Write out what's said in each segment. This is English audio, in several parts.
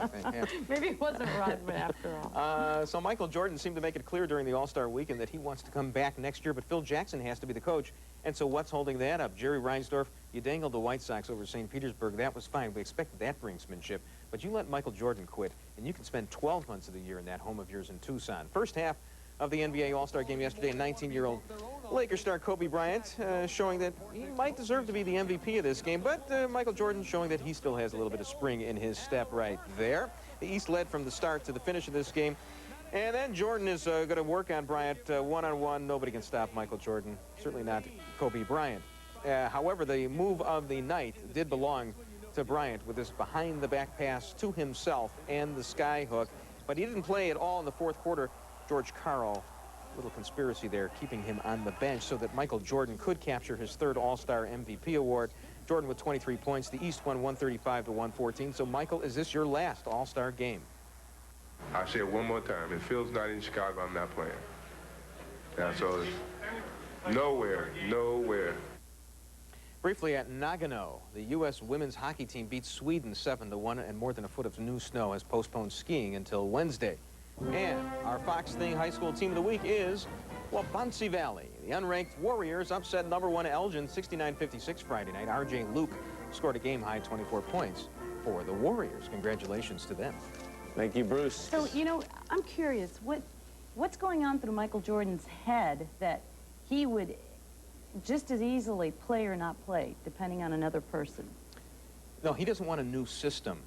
I think. Yeah. Maybe it wasn't Rodman after all. So Michael Jordan seemed to make it clear during the All-Star weekend that he wants to come back next year, but Phil Jackson has to be the coach. And so what's holding that up? Jerry Reinsdorf, you dangled the White Sox over St. Petersburg. That was fine. We expected that brinksmanship. But you let Michael Jordan quit, and you can spend 12 months of the year in that home of yours in Tucson. First half of the NBA All-Star game yesterday, 19-year-old Lakers star Kobe Bryant showing that he might deserve to be the MVP of this game, but Michael Jordan showing that he still has a little bit of spring in his step right there. The East led from the start to the finish of this game. And then Jordan is going to work on Bryant one-on-one. Nobody can stop Michael Jordan, certainly not Kobe Bryant. However, the move of the night did belong to Bryant with this behind-the-back pass to himself and the sky hook. But he didn't play at all in the fourth quarter. George Karl, little conspiracy there, keeping him on the bench so that Michael Jordan could capture his third All-Star MVP award. Jordan with 23 points. The East won 135-114. So, Michael, is this your last All-Star game? I'll say it one more time. If Phil's not in Chicago, I'm not playing. That's all. Nowhere, nowhere. Briefly at Nagano, the U.S. women's hockey team beat Sweden 7-1, and more than a foot of new snow has postponed skiing until Wednesday. And our Fox Thing High School Team of the Week is Waubonsee Valley. The unranked Warriors upset #1 Elgin 69-56 Friday night. R.J. Luke scored a game-high 24 points for the Warriors. Congratulations to them. Thank you, Bruce. So, you know, I'm curious, what's going on through Michael Jordan's head that he would just as easily play or not play, depending on another person? No, he doesn't want a new system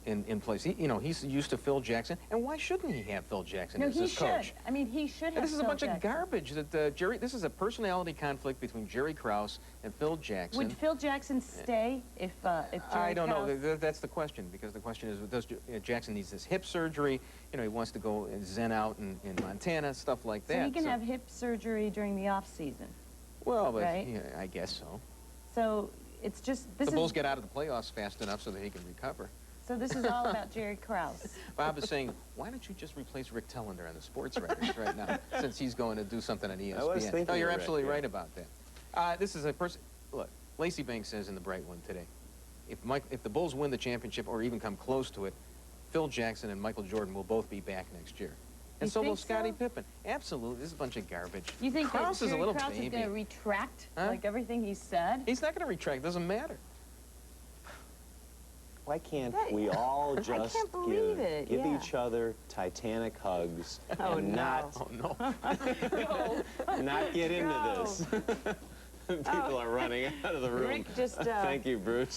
in place. You know, he's used to Phil Jackson, and why shouldn't he have Phil Jackson as his coach? No, he should. I mean, he should have This is a bunch Phil of garbage that Jerry. This is a personality conflict between Jerry Krause and Phil Jackson. Would Phil Jackson stay if Jerry I don't know. That's the question, because the question is, does Jackson needs this hip surgery? You know, he wants to go and zen out in Montana, stuff like that. So he can have hip surgery during the off season. Well, but right? Yeah, I guess so. So it's just the Bulls get out of the playoffs fast enough so that he can recover. So this is all about Jerry Krause. Bob is saying, why don't you just replace Rick Tellender on the sports writers right now, since he's going to do something on ESPN? I was thinking no, you're Rick, absolutely yeah. right about that. This is a person. Look, Lacey Banks says in the Bright One today, if the Bulls win the championship or even come close to it, Phil Jackson and Michael Jordan will both be back next year. And so will Scottie Pippen. Absolutely. This is a bunch of garbage. You think Krause that is a Jerry little Krause baby. is going to retract like everything he said? He's not going to retract. It doesn't matter. Why can't we all just give each other Titanic hugs and not get into this? People are running out of the room. Rick just, Thank you, Bruce.